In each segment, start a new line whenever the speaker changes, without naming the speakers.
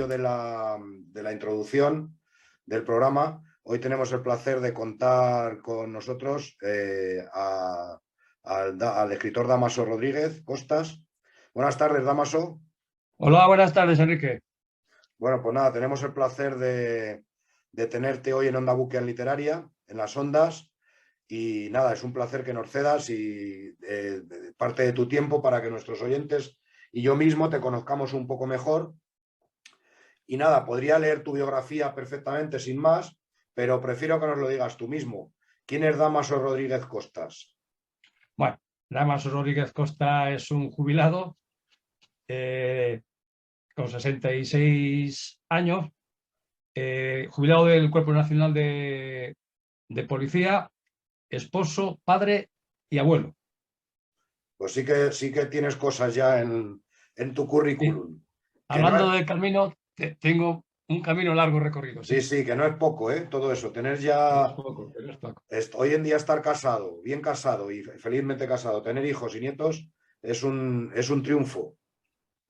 inicio de la introducción del programa, hoy tenemos el placer de contar con nosotros al escritor Dámaso Rodríguez Costas. Buenas tardes, Dámaso.
Hola, buenas tardes, Enrique.
Bueno, pues nada, tenemos el placer de tenerte hoy en Onda Buquean Literaria, en las ondas. Y nada, es un placer que nos cedas y parte de tu tiempo para que nuestros oyentes y yo mismo te conozcamos un poco mejor. Y nada, podría leer tu biografía perfectamente sin más, pero prefiero que nos lo digas tú mismo. ¿Quién es Dámaso Rodríguez Costas?
Bueno, Dámaso Rodríguez Costa es un jubilado con 66 años, jubilado del Cuerpo Nacional de Policía, esposo, padre y abuelo.
Pues sí que tienes cosas ya en tu currículum.
Sí. Hablando del camino, tengo un camino largo recorrido.
Sí, que no es poco, ¿eh? Todo eso. Tener ya...
No es poco, no es poco.
Hoy en día estar casado, bien casado y felizmente casado, tener hijos y nietos es un triunfo.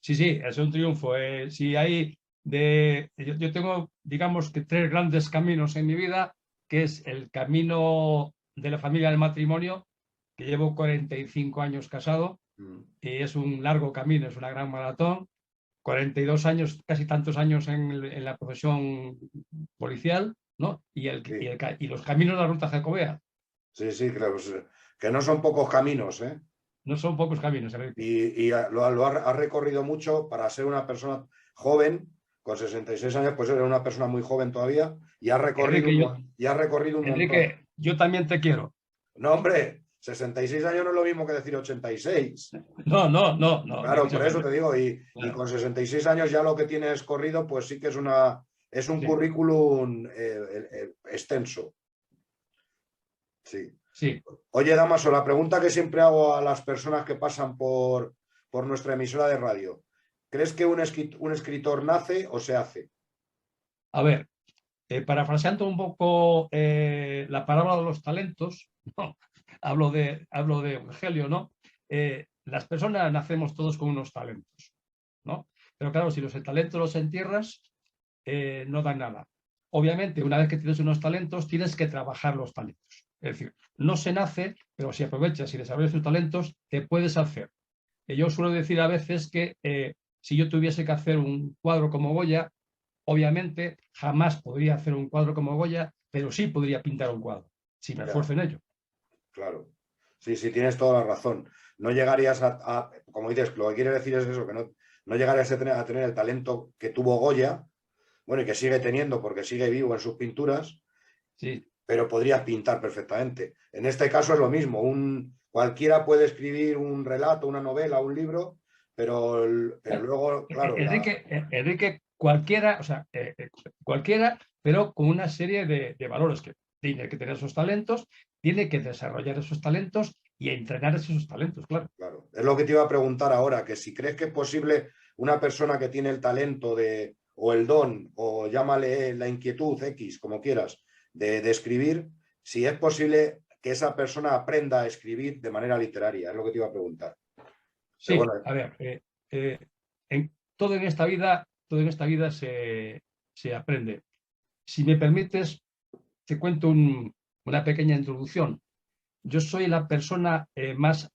Sí, es un triunfo. Si hay yo tengo, digamos que tres grandes caminos en mi vida, que es el camino de la familia del matrimonio, que llevo 45 años casado, y es un largo camino, es una gran maratón. 42 años, casi tantos años en la profesión policial, ¿no? Y los caminos de la ruta jacobea.
Sí, claro, que no son pocos caminos, ¿eh?
No son pocos caminos, Enrique.
Y lo has recorrido mucho para ser una persona joven, con 66 años, pues eres una persona muy joven todavía, y has recorrido, un
Enrique,
montón.
yo también te quiero.
No, hombre, 66 años no es lo mismo que decir 86.
No.
Claro, por eso te digo, y
Claro.
con 66 años ya lo que tienes corrido, pues sí que es un currículum extenso.
Sí.
Oye, Dámaso, la pregunta que siempre hago a las personas que pasan por nuestra emisora de radio, ¿crees que un escritor nace o se hace?
A ver, parafraseando un poco la parábola de los talentos, ¿no? hablo de Evangelio, ¿no? Las personas nacemos todos con unos talentos, ¿no? Pero claro, si los talentos los entierras, no dan nada. Obviamente, una vez que tienes unos talentos, tienes que trabajar los talentos. Es decir, no se nace, pero si aprovechas y desarrollas tus talentos, te puedes hacer. Yo suelo decir a veces que si yo tuviese que hacer un cuadro como Goya, obviamente jamás podría hacer un cuadro como Goya, pero sí podría pintar un cuadro, si me esfuerzo en ello.
Claro. Sí, tienes toda la razón. No llegarías como dices, lo que quiere decir es eso, que no llegarías a tener el talento que tuvo Goya, bueno, y que sigue teniendo porque sigue vivo en sus pinturas,
sí.
Pero podrías pintar perfectamente. En este caso es lo mismo. Cualquiera puede escribir un relato, una novela, un libro, pero luego, claro...
Enrique, cualquiera, pero con una serie de valores que tiene que tener esos talentos, tiene que desarrollar esos talentos y entrenar esos talentos, claro.
Claro, es lo que te iba a preguntar ahora, que si crees que es posible una persona que tiene el talento o el don, o llámale la inquietud X, como quieras, de escribir, si es posible que esa persona aprenda a escribir de manera literaria, es lo que te iba a preguntar.
Sí, bueno, a ver, todo en esta vida se aprende. Si me permites, te cuento una pequeña introducción. Yo soy la persona más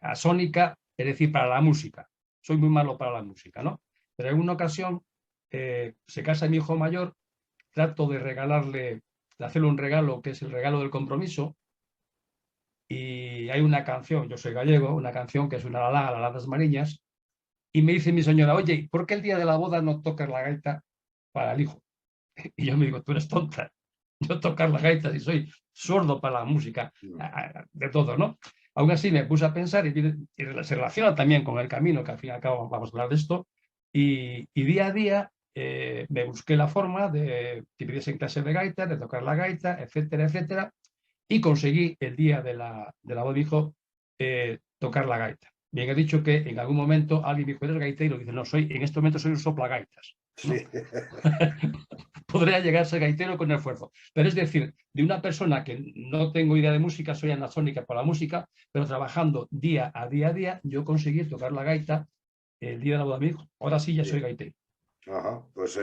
asónica, es decir, para la música. Soy muy malo para la música, ¿no? Pero en una ocasión se casa mi hijo mayor, trato de hacerle un regalo que es el regalo del compromiso, y hay una canción, yo soy gallego, una canción que es una Aladas Mariñas, y me dice mi señora, oye, ¿por qué el día de la boda no tocas la gaita para el hijo? Y yo me digo, tú eres tonta, yo tocar la gaita si soy sordo para la música, de todo, ¿no? Aún así me puse a pensar y se relaciona también con el camino, que al fin y al cabo vamos a hablar de esto, y día a día me busqué la forma de que pidiesen clases de gaita, de tocar la gaita, etcétera, etcétera, y conseguí el día de la boda de mi hijo tocar la gaita. Bien, he dicho que en algún momento alguien me dijo, ¿eres gaitero? Y dice, no, en este momento soy un soplagaitas, ¿no? Sí. Podría llegar a ser gaitero con esfuerzo. Pero es decir, de una persona que no tengo idea de música, soy anasónica por la música, pero trabajando día a día, yo conseguí tocar la gaita el día de la boda de mi hijo. Ahora sí ya soy gaitero.
Ajá, pues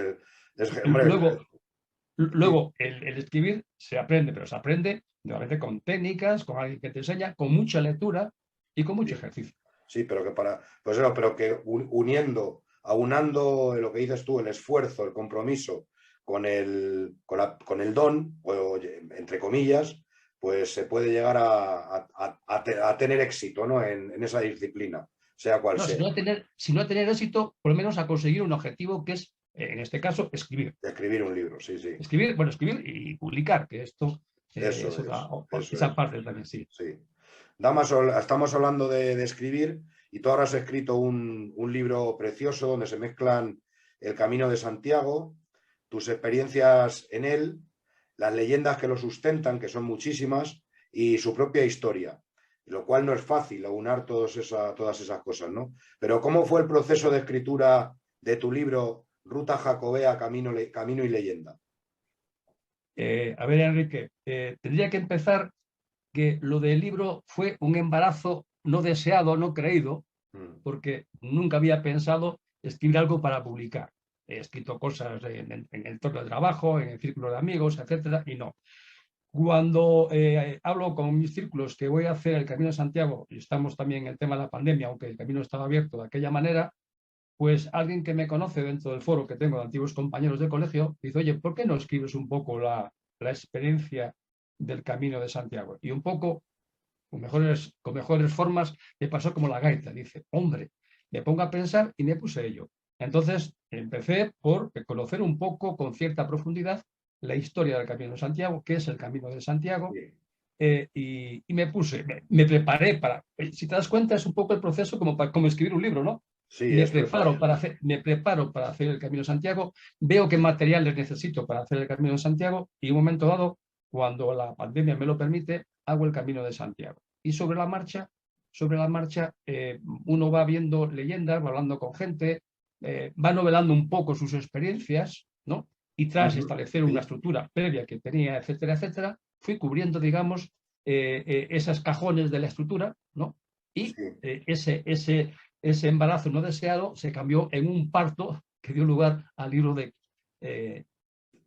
hombre,
Luego el escribir se aprende, pero se aprende nuevamente con técnicas, con alguien que te enseña, con mucha lectura y con mucho
sí,
ejercicio.
sí, pero que pues eso, pero que aunando lo que dices tú, el esfuerzo, el compromiso con el don, o entre comillas, pues se puede llegar a tener éxito, ¿no? En esa disciplina, sea cual
No,
sea.
sino a tener éxito, por lo menos a conseguir un objetivo que es, en este caso, escribir.
Escribir un libro, sí, sí.
Escribir, bueno, escribir y publicar, que esto es
Eso
esa
es.
parte también, sí.
Sí. Estamos hablando de escribir y tú ahora has escrito un libro precioso donde se mezclan el Camino de Santiago, tus experiencias en él, las leyendas que lo sustentan, que son muchísimas, y su propia historia, lo cual no es fácil aunar todas esas cosas, ¿no? Pero ¿cómo fue el proceso de escritura de tu libro Ruta Jacobea, Camino y Leyenda?
A ver, Enrique, tendría que empezar que lo del libro fue un embarazo no deseado, no creído,
Mm.
porque nunca había pensado escribir algo para publicar. He escrito cosas en el entorno de trabajo, en el círculo de amigos, etcétera, y no. Cuando hablo con mis círculos que voy a hacer el Camino de Santiago, y estamos también en el tema de la pandemia, aunque el camino estaba abierto de aquella manera, pues alguien que me conoce dentro del foro que tengo de antiguos compañeros de colegio, dice, oye, ¿por qué no escribes un poco la experiencia del Camino de Santiago? Y un poco, con mejores formas, me pasó como la gaita. Dice, hombre, me pongo a pensar y me puse ello. Entonces empecé por conocer un poco con cierta profundidad la historia del Camino de Santiago, qué es el Camino de Santiago,
Sí,
y me puse, me preparé para, si te das cuenta, es un poco el proceso como escribir un libro, ¿no?
sí, es preparar.
Me preparo para hacer el Camino de Santiago, veo qué materiales necesito para hacer el Camino de Santiago y en un momento dado, cuando la pandemia me lo permite, hago el Camino de Santiago. Y sobre la marcha uno va viendo leyendas, va hablando con gente, va novelando un poco sus experiencias, ¿no? Y tras
Ujú.
establecer una estructura previa que tenía, etcétera, etcétera, fui cubriendo, digamos, esos cajones de la estructura, ¿no? Y
Sí,
ese embarazo no deseado se cambió en un parto que dio lugar al libro de
de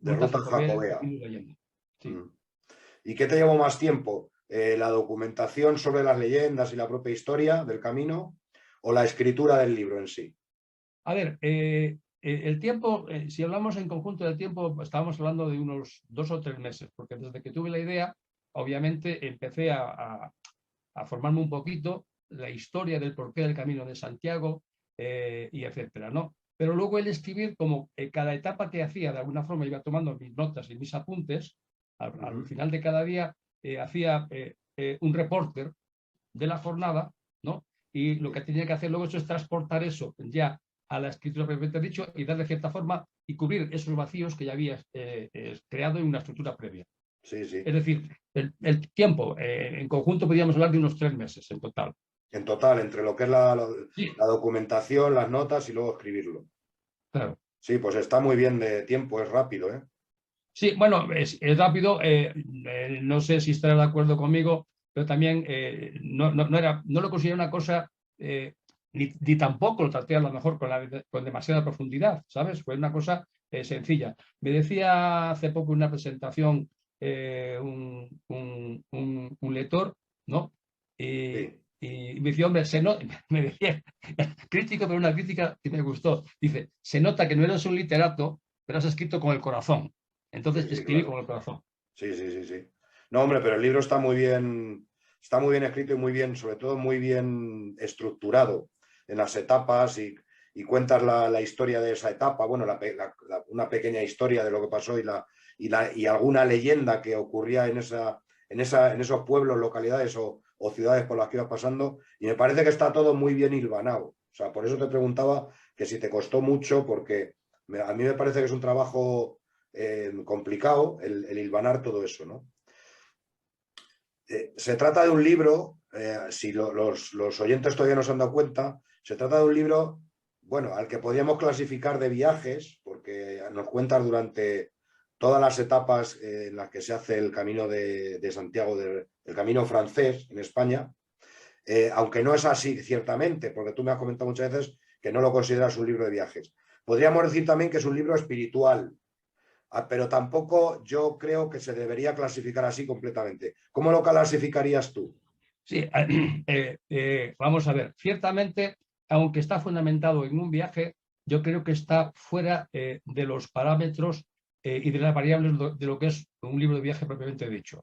Ruta
Ruta
Jacobea,
Jacobea.
Camino y Leyenda. Sí.
Mm. ¿Y qué te llevó más tiempo? ¿La documentación sobre las leyendas y la propia historia del camino o la escritura del libro en sí?
A ver, el tiempo, si hablamos en conjunto del tiempo, estábamos hablando de unos 2 o 3 meses, porque desde que tuve la idea, obviamente empecé a formarme un poquito la historia del porqué del Camino de Santiago y etcétera, ¿no? Pero luego el escribir, como cada etapa que hacía, de alguna forma iba tomando mis notas y mis apuntes, al
Ujú.
final de cada día hacía un reporter de la jornada, ¿no? Y lo que tenía que hacer luego es transportar eso ya a la escritura propiamente dicho y darle cierta forma y cubrir esos vacíos que ya había creado en una estructura previa.
Sí, sí.
Es decir, el tiempo, en conjunto podríamos hablar de unos 3 meses en total.
En total, entre lo que es
Sí,
la documentación, las notas y luego escribirlo.
claro.
Sí, pues está muy bien de tiempo, es rápido, ¿eh?
Sí, bueno, es rápido. No sé si estará de acuerdo conmigo, pero también no lo considero una cosa, ni tampoco lo traté a lo mejor con demasiada profundidad, ¿sabes? Fue una cosa sencilla. Me decía hace poco en una presentación un lector, ¿no? Y,
Sí,
y me decía, hombre, me decía, crítico, pero una crítica que me gustó. Dice, se nota que no eres un literato, pero has escrito con el corazón.
sí,
Entonces
sí,
escribí
claro.
con el corazón.
Sí, sí, sí, sí. No, hombre, pero el libro está muy bien escrito y muy bien, sobre todo muy bien estructurado en las etapas y cuentas la historia de esa etapa, bueno, una pequeña historia de lo que pasó y alguna leyenda que ocurría en esos pueblos, localidades o ciudades por las que ibas pasando. Y me parece que está todo muy bien hilvanado. O sea, por eso te preguntaba que si te costó mucho, porque a mí me parece que es un trabajo complicado el hilvanar todo eso, ¿no? Se trata de un libro, si los oyentes todavía no se han dado cuenta, se trata de un libro, bueno, al que podríamos clasificar de viajes, porque nos cuentas durante todas las etapas en las que se hace el camino de Santiago, el camino francés en España, aunque no es así ciertamente, porque tú me has comentado muchas veces que no lo consideras un libro de viajes. Podríamos decir también que es un libro espiritual, pero tampoco yo creo que se debería clasificar así completamente. ¿Cómo lo clasificarías tú?
Sí, vamos a ver, ciertamente, aunque está fundamentado en un viaje, yo creo que está fuera de los parámetros y de las variables de lo que es un libro de viaje propiamente dicho.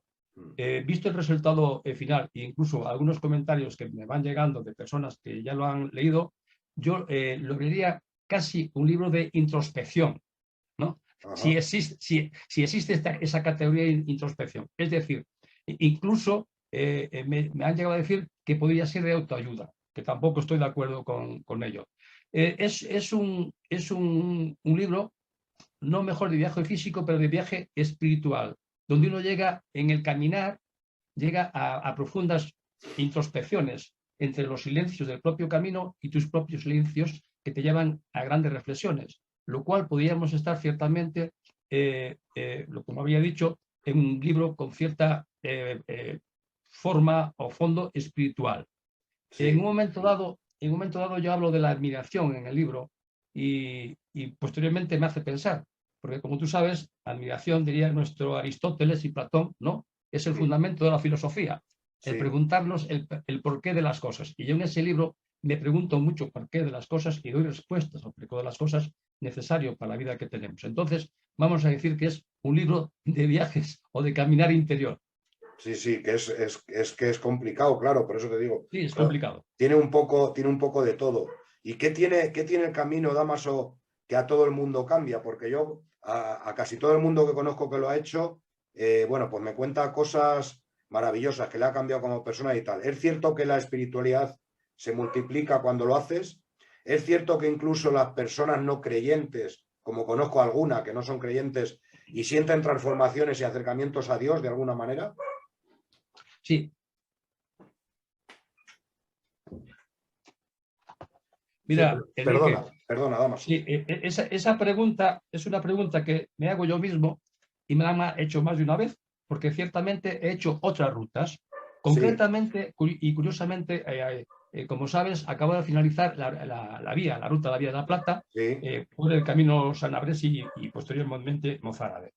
Visto el resultado final e incluso algunos comentarios que me van llegando de personas que ya lo han leído, yo lo vería casi un libro de introspección, ¿no? Si existe esa categoría de introspección. Es decir, incluso me han llegado a decir que podría ser de autoayuda, que tampoco estoy de acuerdo con ello. Es un libro, no mejor de viaje físico, pero de viaje espiritual, donde uno llega en el caminar, llega a profundas introspecciones entre los silencios del propio camino y tus propios silencios que te llevan a grandes reflexiones, lo cual podríamos estar ciertamente, como había dicho, en un libro con cierta forma o fondo espiritual.
Sí.
En un momento dado yo hablo de la admiración en el libro y posteriormente me hace pensar, porque como tú sabes, admiración, diría nuestro Aristóteles y Platón, ¿no? Es el fundamento de la filosofía, el preguntarnos el porqué de las cosas. Y yo en ese libro me pregunto mucho por qué de las cosas y doy respuestas al porqué de las cosas necesario para la vida que tenemos. Entonces, vamos a decir que es un libro de viajes o de caminar interior.
Sí, que es complicado, claro, por eso te digo.
Sí, es complicado.
Tiene un poco de todo. ¿Y qué tiene el camino, Dámaso, que a todo el mundo cambia? Porque yo, a casi todo el mundo que conozco que lo ha hecho, bueno, pues me cuenta cosas maravillosas que le ha cambiado como persona y tal. Es cierto que la espiritualidad se multiplica cuando lo haces. Es cierto que incluso las personas no creyentes, como conozco alguna que no son creyentes, y sienten transformaciones y acercamientos a Dios de alguna manera.
Sí. Mira,
sí, perdona, Dámaso.
Sí, esa pregunta es una pregunta que me hago yo mismo y me la han hecho más de una vez, porque ciertamente he hecho otras rutas. Concretamente y curiosamente, como sabes, acabo de finalizar la ruta de la Vía de la Plata por el camino Sanabres y posteriormente Mozárabe.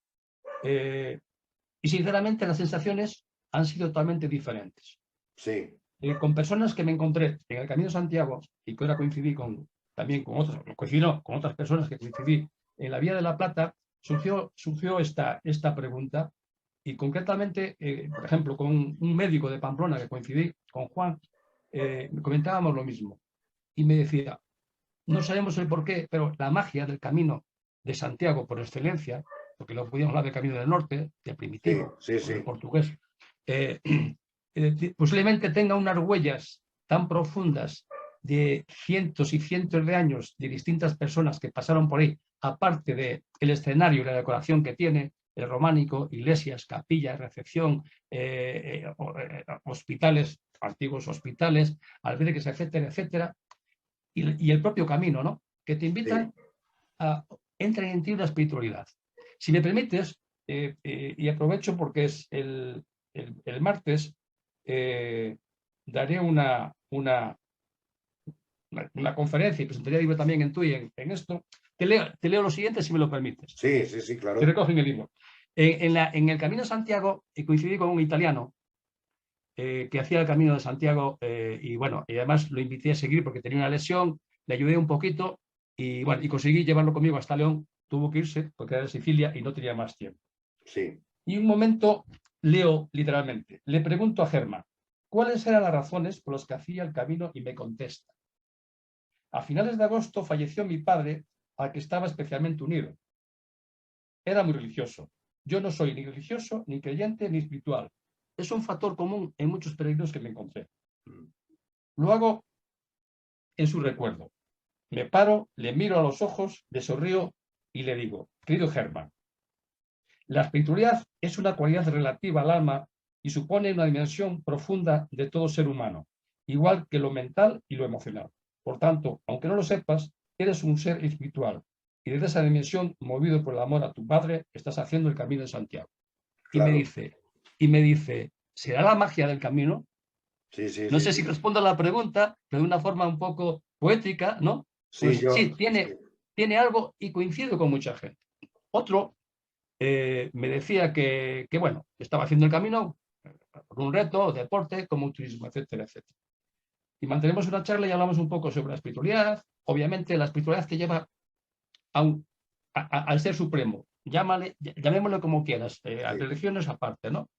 Y sinceramente las sensaciones han sido totalmente diferentes.
Sí.
Con personas que me encontré en el Camino de Santiago y que ahora coincidí también con otras personas que coincidí en la Vía de la Plata, surgió esta pregunta y concretamente, por ejemplo, con un médico de Pamplona que coincidí, con Juan, comentábamos lo mismo y me decía, no sabemos el por qué, pero la magia del Camino de Santiago por excelencia, porque lo podíamos hablar del Camino del Norte, de Primitivo, o del portugués, posiblemente tenga unas huellas tan profundas de cientos y cientos de años de distintas personas que pasaron por ahí, aparte del escenario y la decoración que tiene, el románico, iglesias, capillas, recepción, hospitales, antiguos hospitales, albergues, etcétera, etcétera, y el propio camino, ¿no? Que te invitan a entrar en ti una espiritualidad. Si me permites, y aprovecho porque es el martes, daré una conferencia y presentaré el libro también en TUI en esto. Te leo lo siguiente si me lo permites.
Sí, claro.
Que recogen el libro. En el Camino de Santiago coincidí con un italiano que hacía el Camino de Santiago y bueno, y además lo invité a seguir porque tenía una lesión, le ayudé un poquito y bueno, y conseguí llevarlo conmigo hasta León. Tuvo que irse porque era de Sicilia y no tenía más tiempo.
Sí.
Y un momento leo literalmente. Le pregunto a Germán, ¿cuáles eran las razones por las que hacía el camino? Y me contesta. A finales de agosto falleció mi padre, al que estaba especialmente unido. Era muy religioso. Yo no soy ni religioso, ni creyente, ni espiritual. Es un factor común en muchos peregrinos que me encontré. Lo hago en su recuerdo. Me paro, le miro a los ojos, le sonrío y le digo, querido Germán, la espiritualidad es una cualidad relativa al alma y supone una dimensión profunda de todo ser humano, igual que lo mental y lo emocional. Por tanto, aunque no lo sepas, eres un ser espiritual y desde esa dimensión, movido por el amor a tu padre, estás haciendo el camino de Santiago. Claro. Y me dice, ¿será la magia del camino? No sé si respondo a la pregunta, pero de una forma un poco poética, ¿no? Pues sí, tiene algo y coincido con mucha gente. Otro me decía que, bueno, estaba haciendo el camino por un reto, deporte, como un turismo, etcétera, etcétera. Y mantenemos una charla y hablamos un poco sobre la espiritualidad. Obviamente la espiritualidad te lleva al ser supremo. Llamémoslo como quieras, a religiones aparte, ¿no?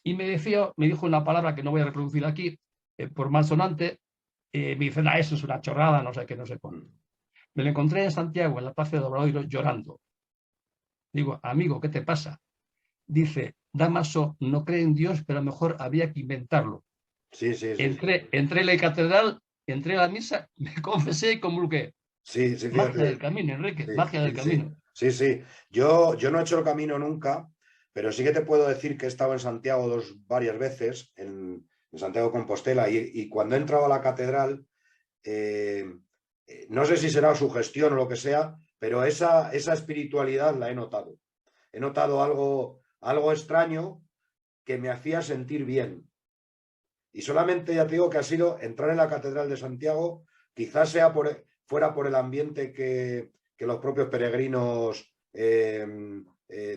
Y me dijo una palabra que no voy a reproducir aquí, por malsonante, me dice, eso es una chorrada, no sé qué, no sé cuánto. Me lo encontré en Santiago, en la plaza de Obradoiro, llorando. Digo, amigo, ¿qué te pasa? Dice, Dámaso no cree en Dios, pero a lo mejor había que inventarlo.
Sí, sí, sí.
Entré en la catedral, entré a la misa, me confesé y comulgué.
Sí, sí,
Magia del
fíjate.
camino, Enrique,
Sí,
magia del
sí, sí.
camino.
Sí, sí. Yo no he hecho el camino nunca, pero sí que te puedo decir que he estado en Santiago varias veces, en Santiago de Compostela, y cuando he entrado a la catedral, no sé si será su gestión o lo que sea, pero esa espiritualidad la he notado. He notado algo extraño que me hacía sentir bien. Y solamente ya te digo que ha sido entrar en la Catedral de Santiago, quizás fuera por el ambiente que los propios peregrinos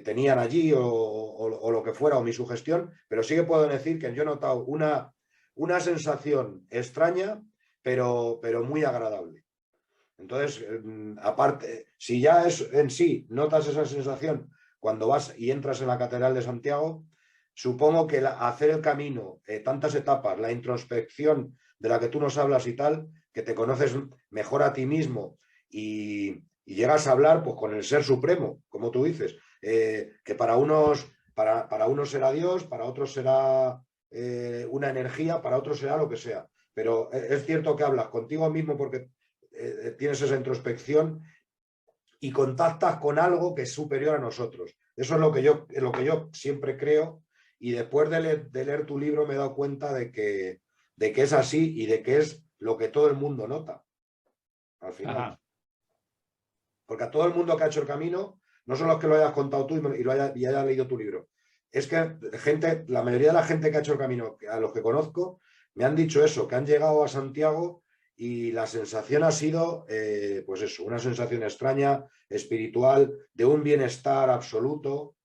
tenían allí o lo que fuera, o mi sugestión, pero sí que puedo decir que yo he notado una sensación extraña, pero muy agradable. Entonces, aparte, si ya es en sí notas esa sensación cuando vas y entras en la Catedral de Santiago, supongo que hacer el camino, tantas etapas, la introspección de la que tú nos hablas y tal, que te conoces mejor a ti mismo y llegas a hablar pues, con el Ser Supremo, como tú dices, que para unos será Dios, para otros será una energía, para otros será lo que sea. Pero es cierto que hablas contigo mismo porque tienes esa introspección y contactas con algo que es superior a nosotros. Eso es lo que yo siempre creo, y después de leer tu libro me he dado cuenta de que es así y de que es lo que todo el mundo nota al final. Ajá. Porque a todo el mundo que ha hecho el camino, no son los que lo hayas contado tú y haya leído tu libro. Es que la mayoría de la gente que ha hecho el camino, a los que conozco, me han dicho eso, que han llegado a Santiago y la sensación ha sido, pues eso, una sensación extraña, espiritual, de un bienestar absoluto,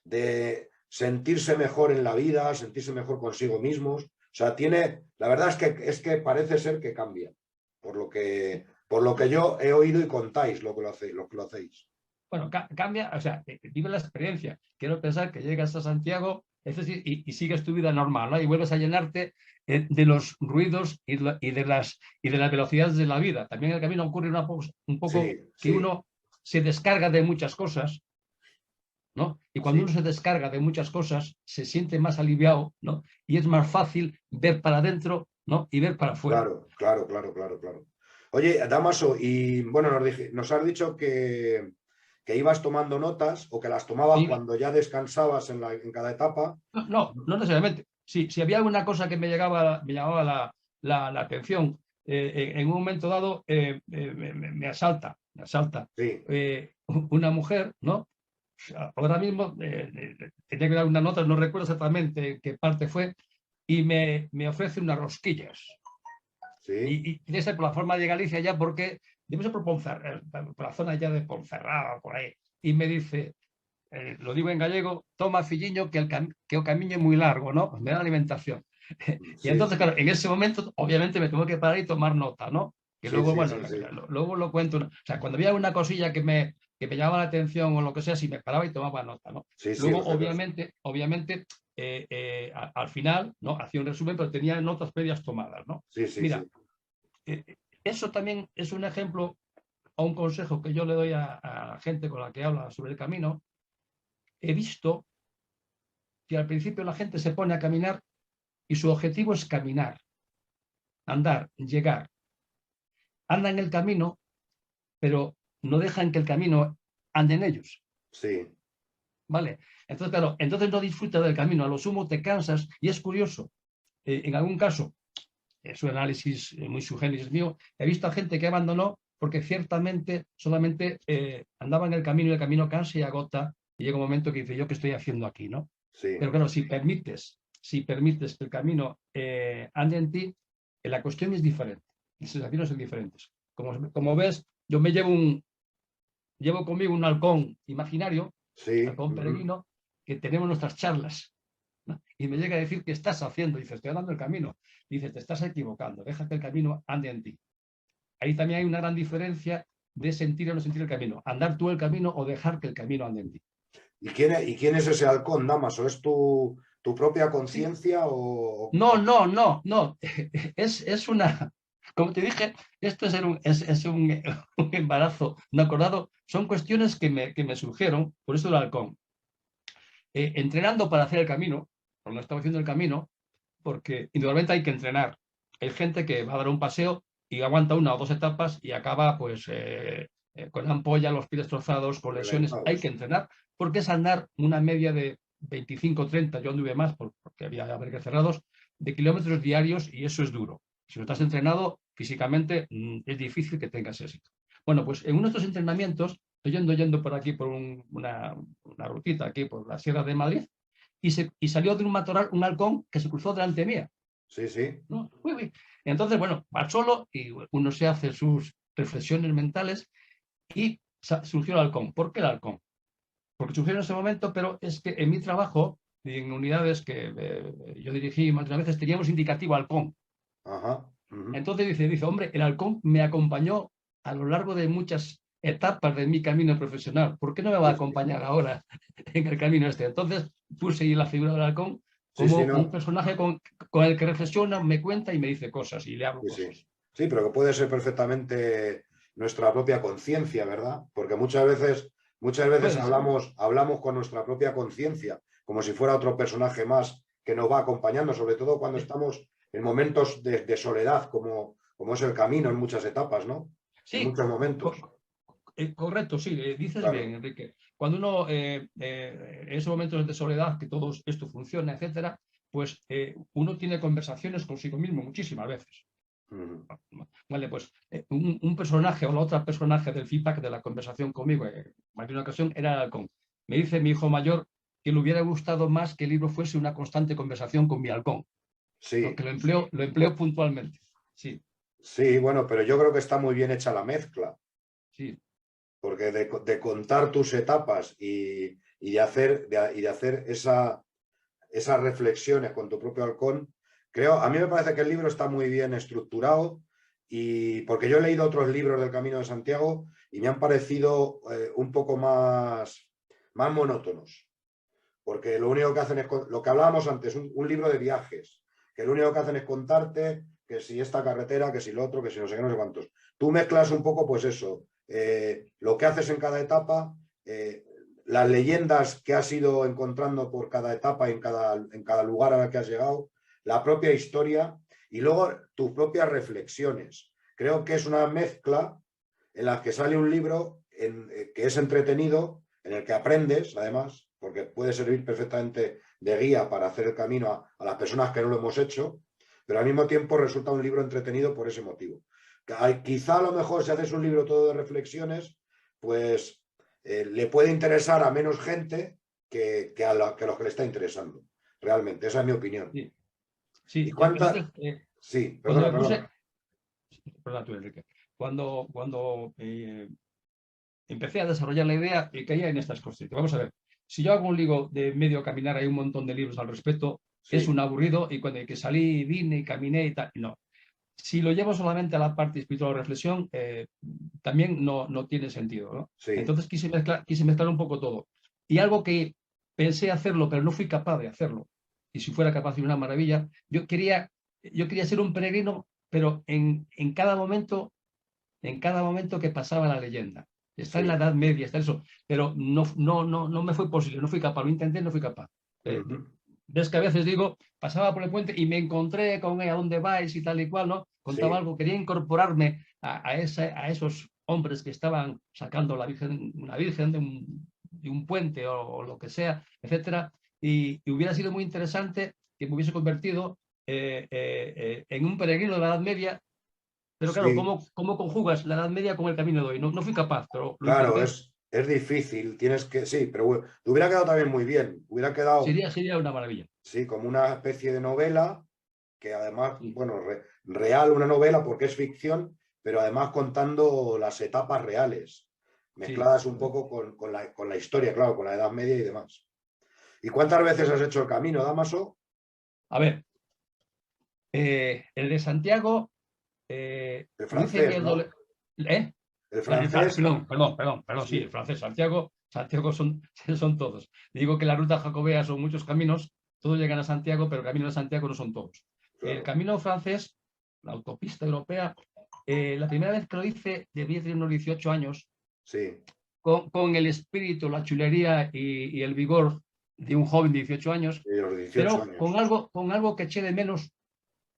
de sentirse mejor en la vida, sentirse mejor consigo mismos. O sea, la verdad es que parece ser que cambia, por lo que yo he oído y contáis lo que lo hacéis.
Bueno, cambia, o sea, vive la experiencia. Quiero pensar que llegas a Santiago y sigues tu vida normal, ¿no? Y vuelves a llenarte de los ruidos y de las velocidades de la vida. También en el camino ocurre un poco
sí,
que uno se descarga de muchas cosas, ¿no? Y cuando uno se descarga de muchas cosas, se siente más aliviado, ¿no? Y es más fácil ver para adentro, ¿no? Y ver para afuera.
Claro. Oye, Dámaso, y bueno, nos has dicho que ibas tomando notas o que las tomabas cuando ya descansabas en cada etapa.
No necesariamente. Si había alguna cosa que me llamaba la atención, en un momento dado me asalta
Sí.
una mujer, ¿no? Ahora mismo tenía que dar una nota, no recuerdo exactamente qué parte fue, y me ofrece unas rosquillas.
Sí.
Y debe ser por la forma de Galicia ya, porque debe ser por la zona ya de Ponferrada, por ahí. Y me dice, lo digo en gallego, toma filliño que el camino es muy largo, ¿no? Me da alimentación. Y entonces, claro, en ese momento, obviamente, me tengo que parar y tomar nota, ¿no? Que luego, bueno, luego lo cuento. O sea, cuando había una cosilla que me llamaba la atención o lo que sea, si me paraba y tomaba nota, ¿no? Luego, obviamente, al final, ¿no? Hacía un resumen, pero tenía notas previas tomadas, ¿no? Mira, eso también es un ejemplo o un consejo que yo le doy a la gente con la que habla sobre el camino. He visto que al principio la gente se pone a caminar y su objetivo es caminar, andar, llegar. Anda en el camino, pero no dejan que el camino ande en ellos.
Sí.
¿Vale? Entonces, claro, no disfrutas del camino, a lo sumo te cansas y es curioso. En algún caso, es un análisis muy subgénesis mío, he visto a gente que abandonó porque ciertamente solamente andaba en el camino y el camino cansa y agota y llega un momento que dice, ¿yo qué estoy haciendo aquí? ¿no?
Sí.
Pero claro, si permites que el camino ande en ti, la cuestión es diferente, las sensaciones son diferentes. Como ves, yo me llevo llevo conmigo un halcón imaginario,
Sí.
halcón peregrino, que tenemos nuestras charlas, ¿no? Y me llega a decir, ¿qué estás haciendo? Dice, estoy andando el camino. Dice, te estás equivocando, deja que el camino ande en ti. Ahí también hay una gran diferencia de sentir o no sentir el camino. Andar tú el camino o dejar que el camino ande en ti.
¿Y quién es ese halcón, Dámaso? ¿Es tu propia
Sí.
conciencia o...?
No. Es una, como te dije, esto es un embarazo no acordado. Son cuestiones que me surgieron, por eso el halcón. Entrenando para hacer el camino, cuando estaba haciendo el camino, porque indudablemente hay que entrenar. Hay gente que va a dar un paseo y aguanta 1 o 2 etapas y acaba pues con ampolla, los pies destrozados, con lesiones. Hay que entrenar porque es andar una media de 25, 30, yo anduve más porque había albergues cerrados, de kilómetros diarios y eso es duro. Si no estás entrenado físicamente, es difícil que tengas éxito. Bueno, pues en uno de estos entrenamientos, estoy yendo por aquí por una rutita aquí por la Sierra de Madrid y salió de un matorral un halcón que se cruzó delante mía.
Sí, sí.
¿No? Entonces, bueno, va solo y uno se hace sus reflexiones mentales y surgió el halcón. ¿Por qué el halcón? Porque surgió en ese momento, pero es que en mi trabajo, en unidades que yo dirigí más veces, teníamos indicativo halcón.
Ajá.
Entonces dice, hombre, el halcón me acompañó a lo largo de muchas etapas de mi camino profesional. ¿Por qué no me va a acompañar ahora en el camino este? Entonces puse ahí la figura del halcón como un
No.
personaje con el que reflexiona, me cuenta y me dice cosas y le hablo cosas.
Sí, pero que puede ser perfectamente nuestra propia conciencia, ¿verdad? Porque muchas veces hablamos con nuestra propia conciencia, como si fuera otro personaje más que nos va acompañando, sobre todo cuando estamos en momentos de soledad, como es el camino en muchas etapas, ¿no? En
Sí,
muchos momentos.
correcto, sí, dices
Claro.
bien, Enrique. Cuando uno, en esos momentos de soledad, que todo esto funciona, etcétera, pues uno tiene conversaciones consigo mismo muchísimas veces. Vale, pues un personaje o la otra personaje del feedback de la conversación conmigo, más de una ocasión, era el halcón. Me dice mi hijo mayor que le hubiera gustado más que el libro fuese una constante conversación con mi halcón,
Sí,
porque lo empleo puntualmente. Sí,
sí, bueno, pero yo creo que está muy bien hecha la mezcla.
sí.
Porque de contar tus etapas y de hacer esas reflexiones con tu propio halcón, a mí me parece que el libro está muy bien estructurado y porque yo he leído otros libros del Camino de Santiago y me han parecido un poco más monótonos, porque lo único que hacen es lo que hablábamos antes, un libro de viajes, que lo único que hacen es contarte que si esta carretera, que si lo otro, que si no sé qué, no sé cuántos. Tú mezclas un poco, pues eso, lo que haces en cada etapa, las leyendas que has ido encontrando por cada etapa y en cada lugar a la que has llegado, la propia historia y luego tus propias reflexiones. Creo que es una mezcla en la que sale un libro que es entretenido, en el que aprendes, además, porque puede servir perfectamente de guía para hacer el camino a las personas que no lo hemos hecho, pero al mismo tiempo resulta un libro entretenido por ese motivo. Quizá a lo mejor si haces un libro todo de reflexiones, pues le puede interesar a menos gente que a los que le está interesando. Realmente, esa es mi opinión.
Sí,
¿Y
sí.
cuántas? Sí,
Cuando
perdona,
me puse,
perdona.
perdona tú, Enrique, cuando empecé a desarrollar la idea, caía en estas cosas. Vamos a ver, si yo hago un libro de medio caminar, hay un montón de libros al respecto, es
Sí,
un aburrido y cuando que salí, vine y caminé y tal, no. Si lo llevo solamente a la parte espiritual o reflexión, también no tiene sentido, ¿no?
sí.
Entonces quise mezclar un poco todo. Y algo que pensé hacerlo, pero no fui capaz de hacerlo. Y si fuera capaz de una maravilla, yo quería ser un peregrino, pero en cada momento que pasaba la leyenda. Está en la
Sí.
Edad Media, está eso, pero no me fue posible, no fui capaz, lo intenté, no fui capaz. Ves que a veces digo, pasaba por el puente y me encontré con ella, ¿a dónde vais? Y tal y cual, ¿no? Contaba
Sí.
algo, quería incorporarme a esos hombres que estaban sacando una virgen de un puente o lo que sea, etcétera, y hubiera sido muy interesante que me hubiese convertido en un peregrino de la Edad Media, pero claro,
Sí.
¿cómo conjugas la Edad Media con el camino de hoy? No fui capaz, pero lo
Claro,
intenté.
es difícil, sí, pero bueno, te hubiera quedado también muy bien. Hubiera quedado,
Sería una maravilla.
sí, como una especie de novela, que además,
Sí,
bueno, real una novela porque es ficción, pero además contando las etapas reales. mezcladas un poco con la historia, claro, con la Edad Media y demás. ¿Y cuántas veces has hecho el camino, Dámaso?
A ver, el de Santiago,
El
lo hice en
francés, ¿no?
¿Eh?
El
No,
francés.
perdón, sí,
Sí,
el francés, Santiago son todos. Digo que la ruta jacobea son muchos caminos, todos llegan a Santiago, pero el camino de Santiago no son todos. El
claro.
camino francés, la autopista europea, la primera vez que lo hice, debía tener unos 18 años,
Sí,
con el espíritu, la chulería y el vigor de un joven de 18 años,
de los 18
pero
años.
con algo que eché de menos.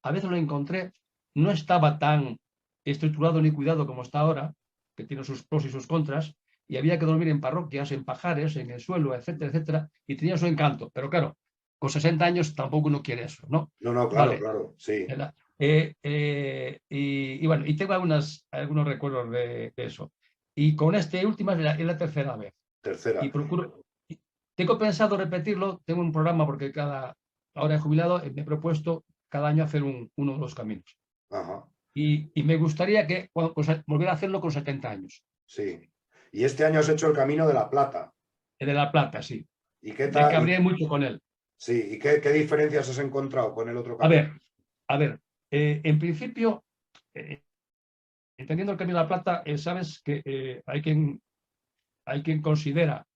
A veces lo encontré, no estaba tan estructurado ni cuidado como está ahora, que tiene sus pros y sus contras, y había que dormir en parroquias, en pajares, en el suelo, etcétera, etcétera, y tenía su encanto. Pero claro, con 60 años tampoco uno quiere eso, ¿no?
No, no, claro,
Vale.
claro, sí.
Y bueno, y tengo algunos recuerdos de eso. Y con este último es la tercera vez.
Tercera.
Y tengo pensado repetirlo, tengo un programa porque ahora he jubilado, me he propuesto cada año hacer uno de los caminos.
Ajá,
Y me gustaría que volviera a hacerlo con 70 años.
sí. Y este año has hecho el Camino de la Plata.
El de La Plata, sí.
¿Y qué
Me
tal?
cabré mucho con él.
Sí, ¿y qué diferencias has encontrado con el otro
A
camino?
ver, a ver, en principio, eh, entendiendo el Camino de la Plata, sabes que hay quien considera,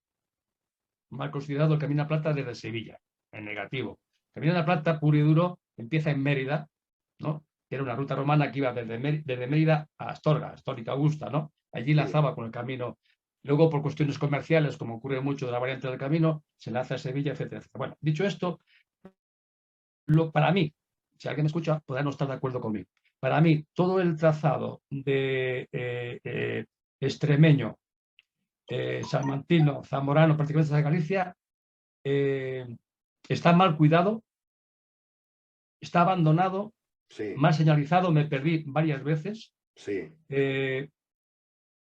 mal considerado el Camino de la Plata desde Sevilla, en negativo. El Camino de la Plata, puro y duro, empieza en Mérida, ¿no? Que era una ruta romana que iba desde Mérida a Astorga, Astórica Augusta, ¿no? Allí
Sí,
lanzaba con el camino. Luego, por cuestiones comerciales, como ocurre mucho de la variante del camino, se lanza a Sevilla, etcétera, etcétera. Bueno, dicho esto, para mí, si alguien me escucha, podrá no estar de acuerdo conmigo. Para mí, todo el trazado de extremeño, salmantino, zamorano, prácticamente de Galicia, eh, está mal cuidado, está abandonado,
sí,
mal señalizado, me perdí varias veces.
sí.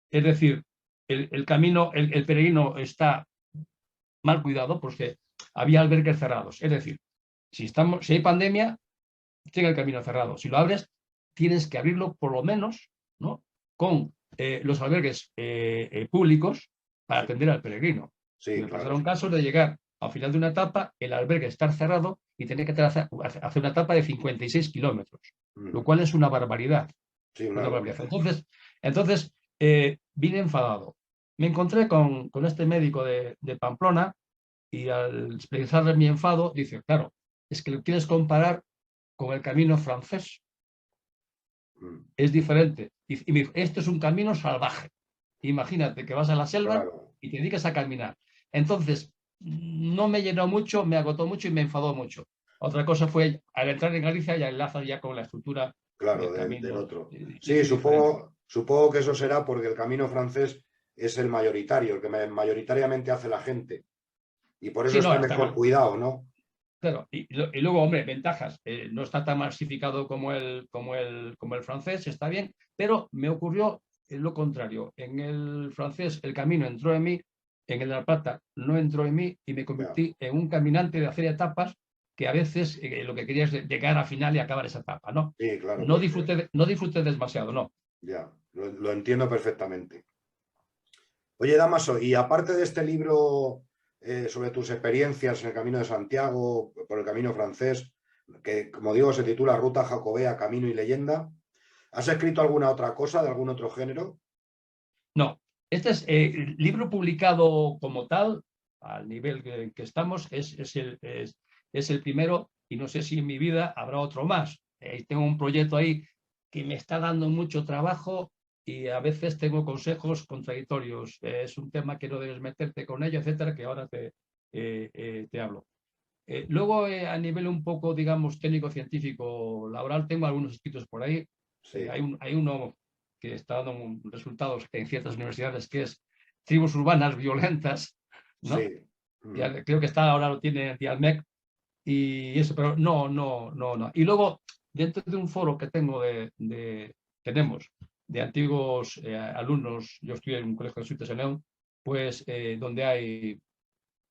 Es decir, el camino, el peregrino está mal cuidado porque había albergues cerrados. Es decir, si hay pandemia, tiene el camino cerrado. Si lo abres, tienes que abrirlo por lo menos, ¿no? Con los albergues públicos para
Sí,
atender al peregrino. Y
sí,
me
claro.
pasaron casos de llegar al final de una etapa, el albergue estar cerrado y tener que hacer una etapa de 56 kilómetros, lo
Ujú.
cual es una barbaridad.
Sí, una
Una
locura.
barbaridad. Entonces vine enfadado. Me encontré con este médico de Pamplona y al expresarle mi enfado, dice, claro, es que lo quieres comparar con el camino francés,
Mm,
es diferente. Y me dijo, esto es un camino salvaje. Imagínate que vas a la selva
claro.
y te dedicas a caminar. Entonces, no me llenó mucho, me agotó mucho y me enfadó mucho. Otra cosa fue, al entrar en Galicia, ya enlaza ya con la estructura
Claro,
del
del
camino,
otro.
y es
Sí,
muy diferente.
supongo que eso será porque el camino francés es el mayoritario, el que mayoritariamente hace la gente. Y por eso
Sí, no,
está
está
mejor
mal.
cuidado, ¿no?
Claro, y luego, hombre, ventajas. No está tan masificado como el francés, está bien, pero me ocurrió lo contrario. En el francés el camino entró en mí, en el de La Plata no entró en mí y me
Ya,
convertí en un caminante de hacer etapas que a veces lo que quería es llegar al final y acabar esa etapa, ¿no?
sí, claro, porque
No disfruté demasiado, no.
ya, lo entiendo perfectamente. Oye, Damaso, y aparte de este libro sobre tus experiencias en el Camino de Santiago, por el Camino francés, que como digo se titula Ruta Jacobea, Camino y Leyenda, ¿has escrito alguna otra cosa de algún otro género?
No, este es el libro publicado como tal, al nivel que estamos, es el primero y no sé si en mi vida habrá otro más. Tengo un proyecto ahí que me está dando mucho trabajo y a veces tengo consejos contradictorios. Es un tema que no debes meterte con ello, etcétera, que ahora te hablo. Luego, a nivel un poco, digamos, técnico-científico laboral, tengo algunos escritos por ahí.
Sí,
Hay uno que está dando resultados en ciertas universidades, que es Tribus urbanas violentas, ¿no?
sí. Mm,
Creo que está, ahora lo tiene Dialmec, y eso, pero no. Y luego, dentro de un foro que tenemos de antiguos alumnos, yo estudié en un colegio de jesuitas en León, pues donde hay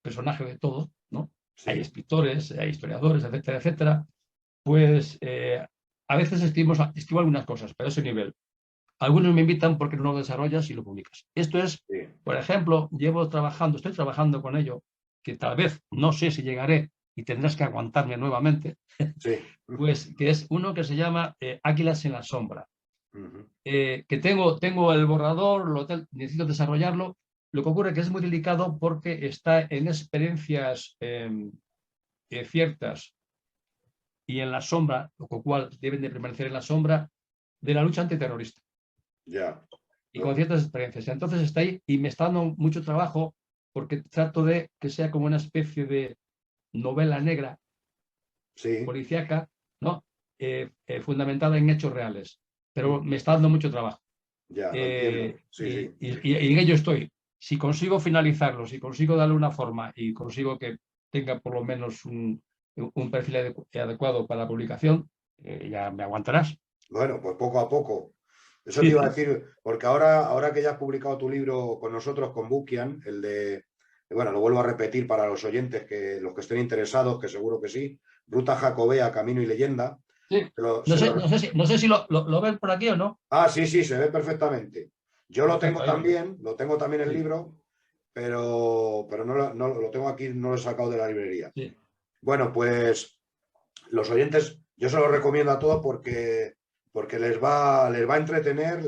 personajes de todo, ¿no? Hay
sí,
escritores, hay historiadores, etcétera, etcétera. Pues a veces escribo algunas cosas, pero a ese nivel. algunos me invitan porque no lo desarrollas y lo publicas. Esto es,
sí.
por ejemplo, estoy trabajando con ello, que tal vez no sé si llegaré y tendrás que aguantarme nuevamente,
Sí.
pues que es uno que se llama Águilas en la sombra.
Ujú.
Que tengo el borrador, necesito desarrollarlo. Lo que ocurre es que es muy delicado porque está en experiencias ciertas y en la sombra, lo cual deben de permanecer en la sombra de la lucha antiterrorista.
Ya.
Y con ciertas experiencias. Entonces está ahí y me está dando mucho trabajo porque trato de que sea como una especie de novela negra,
Sí,
policíaca, ¿no? Fundamentada en hechos reales. Pero
mm,
me está dando mucho trabajo.
ya, lo entiendo. Sí, sí.
Y en ello estoy. Si consigo finalizarlo, si consigo darle una forma y consigo que tenga por lo menos un perfil adecuado para la publicación, ya me aguantarás.
Bueno, pues poco a poco. Eso te
Sí,
iba a decir, porque ahora que ya has publicado tu libro con nosotros, con Bukian, el de, bueno, lo vuelvo a repetir para los oyentes, que los que estén interesados, que seguro que sí, Ruta Jacobea, Camino y Leyenda.
sí.
Se lo-
No sé si lo ven por aquí o no.
Ah, sí, sí, se ve perfectamente. Yo
Perfecto, ahí lo ven.
lo tengo también el
Sí,
libro, pero no lo tengo aquí, no lo he sacado de la librería.
sí.
Bueno, pues los oyentes, yo se los recomiendo a todos porque les va a entretener,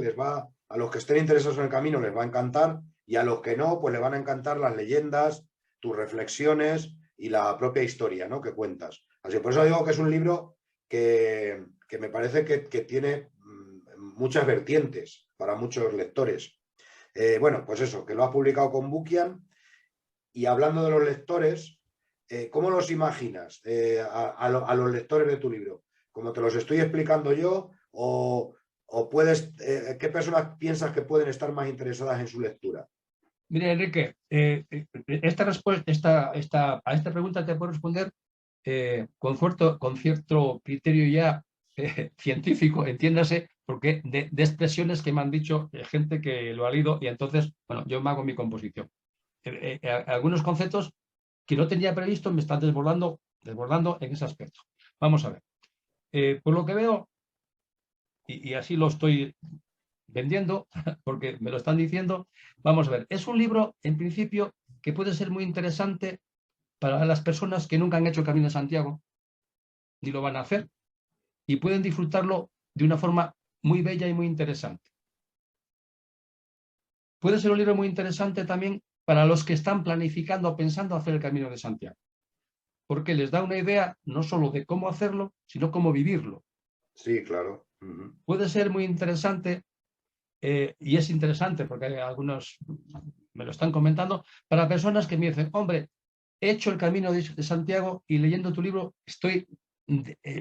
a los que estén interesados en el camino les va a encantar y a los que no, pues les van a encantar las leyendas, tus reflexiones y la propia historia, ¿no? Que cuentas. Así por eso digo que es un libro que me parece que tiene muchas vertientes para muchos lectores. Bueno, pues eso, que lo has publicado con Bukian y hablando de los lectores, ¿cómo los imaginas a los lectores de tu libro? ¿Como te los estoy explicando yo? ¿O puedes, qué personas piensas que pueden estar más interesadas en su lectura?
Mira, Enrique, a esta pregunta te puedo responder con cierto criterio ya científico, entiéndase, porque de expresiones que me han dicho gente que lo ha leído y entonces, bueno, yo me hago mi composición. Algunos conceptos que no tenía previsto me están desbordando en ese aspecto. Vamos a ver. Por lo que veo, y así lo estoy vendiendo, porque me lo están diciendo, vamos a ver, es un libro, en principio, que puede ser muy interesante para las personas que nunca han hecho el Camino de Santiago, ni lo van a hacer, y pueden disfrutarlo de una forma muy bella y muy interesante. Puede ser un libro muy interesante también para los que están planificando o pensando hacer el Camino de Santiago, porque les da una idea no solo de cómo hacerlo, sino cómo vivirlo.
Sí, claro. Uh-huh.
Puede ser muy interesante, y es interesante porque algunos me lo están comentando, para personas que me dicen, hombre, he hecho el Camino de Santiago y leyendo tu libro estoy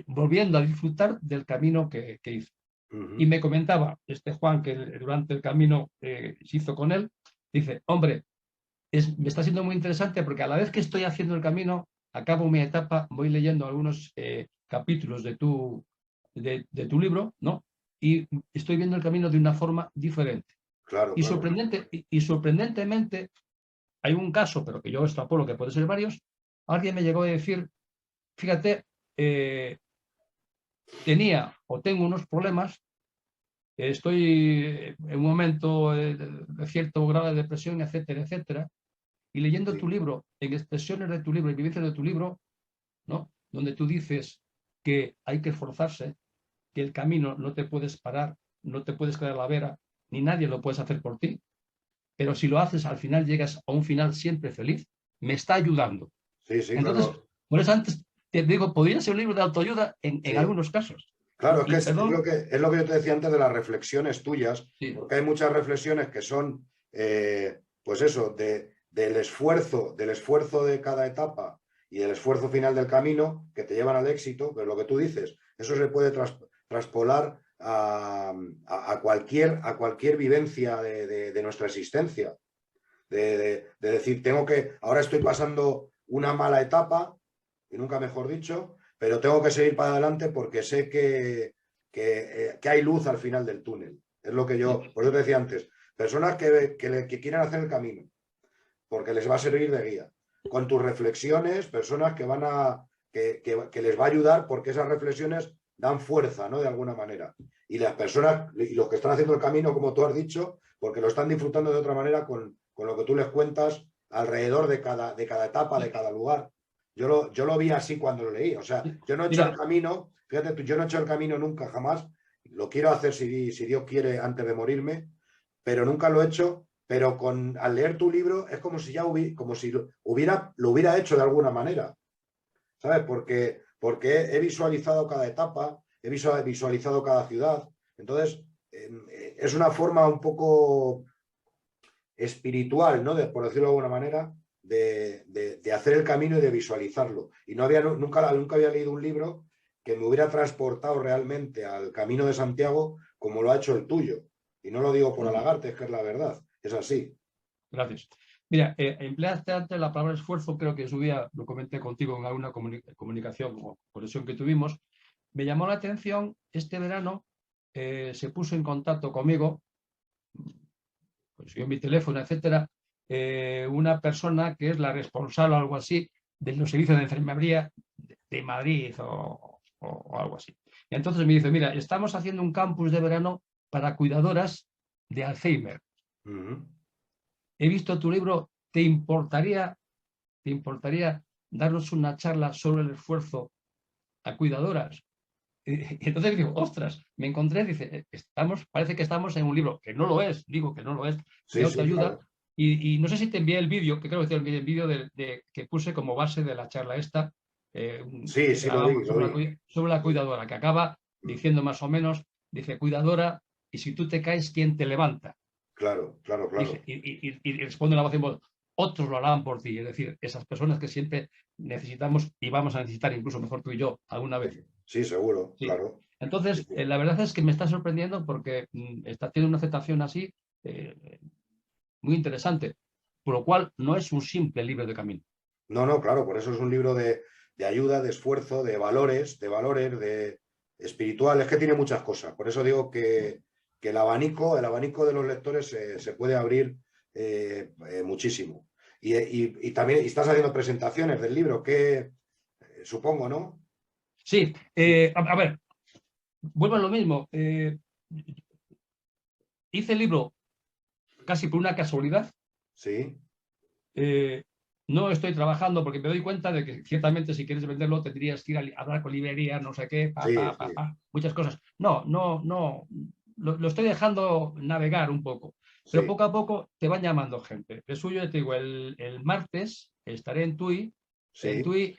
volviendo a disfrutar del camino que hice.
Uh-huh.
Y me comentaba este Juan que durante el camino se hizo con él, dice, hombre, me está siendo muy interesante porque a la vez que estoy haciendo el camino, acabo mi etapa, voy leyendo algunos capítulos de tu libro, ¿no? Y estoy viendo el camino de una forma diferente.
Claro, claro.
Y sorprendentemente, hay un caso, pero que yo extrapolo que puede ser varios, alguien me llegó a decir, fíjate, tengo unos problemas, estoy en un momento de cierto grado de depresión, etcétera, etcétera, y leyendo tu
Sí.
libro, en expresiones de tu libro y vivencias de tu libro, ¿no? Donde tú dices que hay que esforzarse, que el camino no te puedes parar, no te puedes quedar a la vera, ni nadie lo puedes hacer por ti, pero si lo haces al final llegas a un final siempre feliz, me está ayudando.
Sí, sí,
Entonces,
claro.
por eso antes te digo, podría ser un libro de autoayuda en
Sí.
algunos casos.
Claro, es que
Perdón,
es lo que yo te decía antes de las reflexiones tuyas,
sí,
porque hay muchas reflexiones que son, pues eso, del esfuerzo de cada etapa y del esfuerzo final del camino que te llevan al éxito, pero lo que tú dices, eso se puede traspolar a cualquier vivencia de nuestra existencia. De decir, ahora estoy pasando una mala etapa, y nunca mejor dicho, pero tengo que seguir para adelante porque sé que hay luz al final del túnel. Es lo que
sí,
por eso te decía antes, personas que quieren hacer el camino, porque les va a servir de guía. Con tus reflexiones, personas que les va a ayudar porque esas reflexiones dan fuerza, ¿no? De alguna manera. y las personas y los que están haciendo el camino, como tú has dicho, porque lo están disfrutando de otra manera con lo que tú les cuentas alrededor de cada etapa, de cada lugar. Yo lo vi así cuando lo leí. O sea, yo no he hecho el camino, fíjate tú, yo no he hecho el camino nunca, jamás. Lo quiero hacer si Dios quiere antes de morirme, pero nunca lo he hecho. Pero al leer tu libro es como si lo hubiera hecho de alguna manera, ¿sabes? Porque he visualizado cada etapa, he visualizado cada ciudad. Entonces, es una forma un poco espiritual, ¿no? Por decirlo de alguna manera, de hacer el camino y de visualizarlo. Y nunca había leído un libro que me hubiera transportado realmente al Camino de Santiago como lo ha hecho el tuyo. Y no lo digo por halagarte, es que es la verdad. Es así.
Gracias. Mira, empleaste antes la palabra esfuerzo, creo que en su día lo comenté contigo en alguna comunicación o conexión que tuvimos. Me llamó la atención, este verano se puso en contacto conmigo, consiguió mi teléfono, etcétera, una persona que es la responsable o algo así de los servicios de enfermería de Madrid o algo así. Y entonces me dice, mira, estamos haciendo un campus de verano para cuidadoras de Alzheimer. He visto tu libro, ¿te importaría darnos una charla sobre el esfuerzo a cuidadoras? Y entonces digo, ostras, me encontré, dice, parece que estamos en un libro, que no lo es, digo que no lo es, de autoayuda. Claro. Y no sé si te envié el vídeo, que creo que te envié el vídeo que puse como base de la charla esta.
Sí, lo vi.
Sobre la cuidadora, que acaba diciendo más o menos, dice, cuidadora, y si tú te caes, ¿quién te levanta?
Claro.
Dice, y responde la voz en voz, otros lo harán por ti. Es decir, esas personas que siempre necesitamos y vamos a necesitar, incluso mejor tú y yo, alguna vez.
Sí, seguro, sí. Claro.
Entonces, la verdad es que me está sorprendiendo porque está teniendo una aceptación así muy interesante, por lo cual no es un simple libro de camino.
No, claro, por eso es un libro de ayuda, de esfuerzo, de valores, de espiritual, es que tiene muchas cosas. Por eso digo que el abanico de los lectores se puede abrir muchísimo. Y también estás haciendo presentaciones del libro, que supongo, ¿no?
Sí, a ver, vuelvo a lo mismo. Hice el libro casi por una casualidad.
Sí.
No estoy trabajando porque me doy cuenta de que ciertamente si quieres venderlo tendrías que ir a hablar con librerías, no sé qué, muchas cosas. No, lo estoy dejando navegar un poco. Pero poco a poco te van llamando gente. De suyo, te digo, el martes estaré en Tui. Sí. En Tui,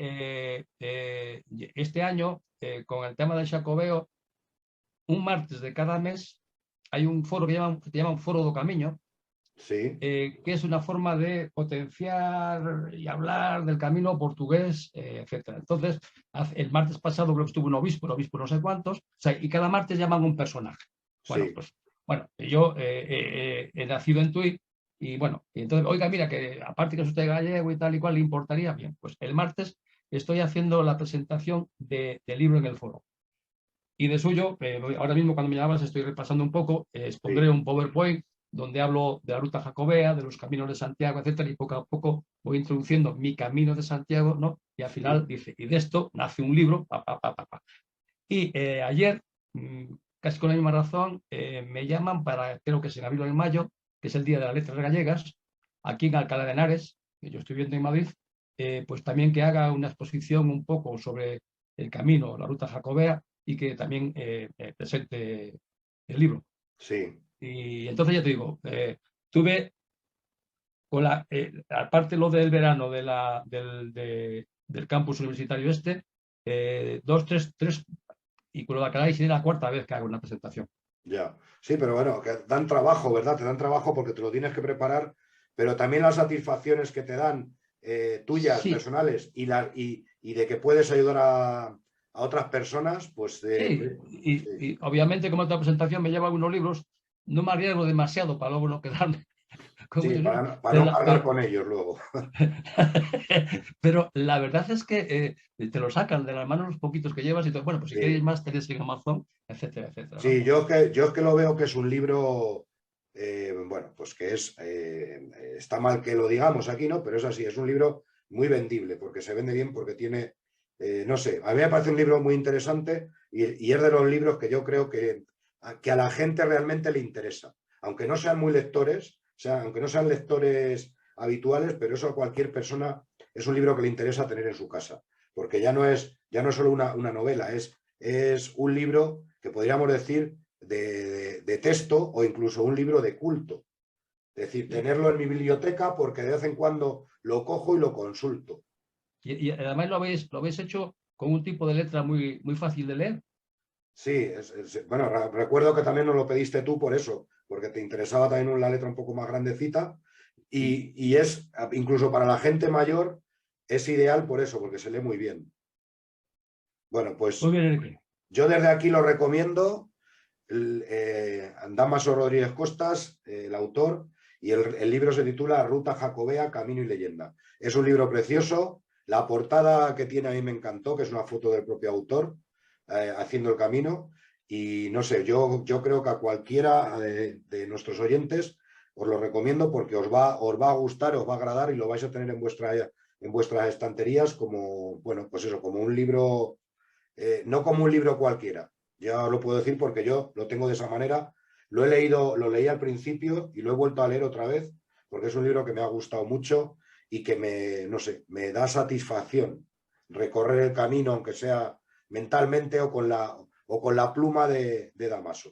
este año, con el tema del Xacobeo, un martes de cada mes hay un foro que se llama un foro do Camiño,
sí.
Que es una forma de potenciar y hablar del camino portugués, etc. Entonces, el martes pasado creo que estuvo un obispo no sé cuántos, y cada martes llaman un personaje. Bueno, sí. Pues, yo he nacido en Tui y bueno, y entonces, oiga, mira, que aparte que es usted gallego y tal y cual, ¿le importaría? Bien, pues el martes estoy haciendo la presentación del libro en el foro. Y de suyo, ahora mismo cuando me llamabas estoy repasando un poco, expondré un PowerPoint donde hablo de la ruta jacobea, de los caminos de Santiago, etcétera, y poco a poco voy introduciendo mi camino de Santiago, ¿no? Y al final dice, y de esto nace un libro, Y ayer, casi con la misma razón, me llaman para, creo que es en abril o en mayo, que es el Día de las Letras Gallegas, aquí en Alcalá de Henares, que yo estoy viendo en Madrid, pues también que haga una exposición un poco sobre el camino, la ruta jacobea, y que también presente el libro.
Sí.
Y entonces ya te digo, tuve, con aparte lo del verano del campus universitario este, 2, 3, y con lo de Alcalá será la cuarta vez que hago una presentación.
Ya, sí, pero bueno, que dan trabajo, ¿verdad? Te dan trabajo porque te lo tienes que preparar, pero también las satisfacciones que te dan tuyas, sí, personales, y de que puedes ayudar a otras personas, pues...
y obviamente como esta presentación me lleva algunos libros, no me arriesgo demasiado para luego no quedarme con
sí,
ellos.
para no cargar con ellos luego.
Pero la verdad es que te lo sacan de las manos los poquitos que llevas y todo. Bueno, pues si queréis más tenéis en Amazon, etcétera, etcétera.
Sí, ¿no? yo es que lo veo que es un libro, bueno, pues que está mal que lo digamos aquí, ¿no? Pero es así, es un libro muy vendible porque se vende bien, porque tiene, no sé, a mí me parece un libro muy interesante y es de los libros que yo creo que que a la gente realmente le interesa. Aunque no sean muy lectores, o sea, aunque no sean lectores habituales, pero eso a cualquier persona es un libro que le interesa tener en su casa. Porque ya no es solo una novela, es un libro que podríamos decir de texto o incluso un libro de culto. Es decir, tenerlo en mi biblioteca porque de vez en cuando lo cojo y lo consulto.
Y además lo habéis hecho con un tipo de letra muy, muy fácil de leer.
Sí, bueno, recuerdo que también nos lo pediste tú por eso, porque te interesaba también la letra un poco más grandecita y es, incluso para la gente mayor, es ideal por eso, porque se lee muy bien. Bueno, pues
Muy bien, Enrique.
Yo desde aquí lo recomiendo, Dámaso Rodríguez Costas, el autor, y el libro se titula Ruta Jacobea, Camino y Leyenda. Es un libro precioso, la portada que tiene a mí me encantó, que es una foto del propio autor haciendo el camino, y no sé, yo creo que a cualquiera de nuestros oyentes os lo recomiendo porque os va a gustar, os va a agradar y lo vais a tener en vuestras estanterías como, bueno, pues eso, como un libro... no como un libro cualquiera, ya lo puedo decir porque yo lo tengo de esa manera, lo leí al principio y lo he vuelto a leer otra vez porque es un libro que me ha gustado mucho y que no sé, me da satisfacción recorrer el camino, aunque sea mentalmente o con la pluma de Dámaso.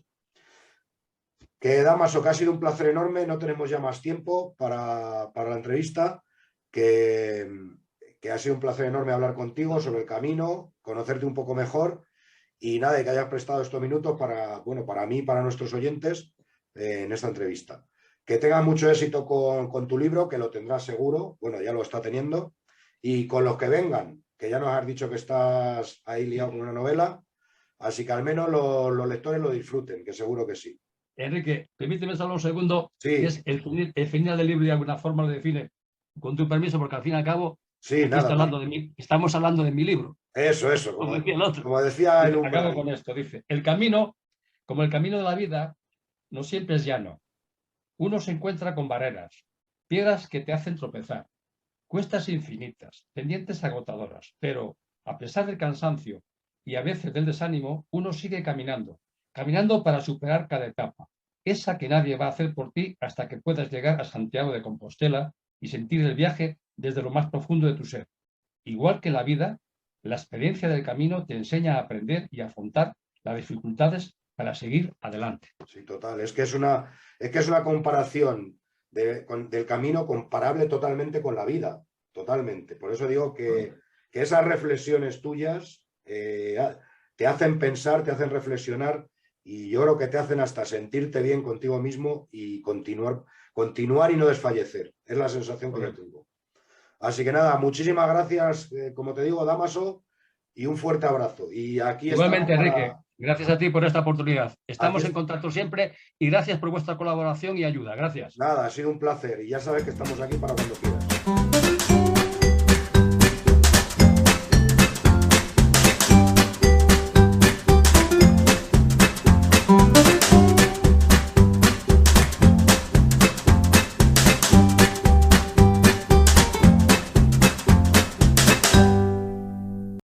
Que Dámaso, que ha sido un placer enorme, no tenemos ya más tiempo para la entrevista, que ha sido un placer enorme hablar contigo sobre el camino, conocerte un poco mejor y nada, que hayas prestado estos minutos para mí y para nuestros oyentes en esta entrevista. Que tengas mucho éxito con tu libro, que lo tendrás seguro, bueno, ya lo está teniendo, y con los que vengan, que ya nos has dicho que estás ahí liado con una novela, así que al menos los lectores lo disfruten, que seguro que sí.
Enrique, permíteme solo un segundo,
sí.
que es el final del libro y de alguna forma lo define, con tu permiso, porque al fin y al cabo
sí,
aquí estamos hablando de mi libro.
Eso, como decía el
Acabo con esto, dice, el camino, como el camino de la vida, no siempre es llano. Uno se encuentra con barreras, piedras que te hacen tropezar, cuestas infinitas, pendientes agotadoras, pero a pesar del cansancio y a veces del desánimo, uno sigue caminando para superar cada etapa, esa que nadie va a hacer por ti hasta que puedas llegar a Santiago de Compostela y sentir el viaje desde lo más profundo de tu ser. Igual que la vida, la experiencia del camino te enseña a aprender y a afrontar las dificultades para seguir adelante.
Sí, total. Es que es una comparación del camino comparable totalmente con la vida. Totalmente. Por eso digo que esas reflexiones tuyas te hacen pensar, te hacen reflexionar y yo creo que te hacen hasta sentirte bien contigo mismo y continuar y no desfallecer. Es la sensación que yo tengo. Así que nada, muchísimas gracias, como te digo, Dámaso, y un fuerte abrazo. Y aquí
igualmente, Enrique, gracias a ti por esta oportunidad. Estamos en contacto siempre y gracias por vuestra colaboración y ayuda. Gracias.
Nada, ha sido un placer y ya sabes que estamos aquí para cuando quieras.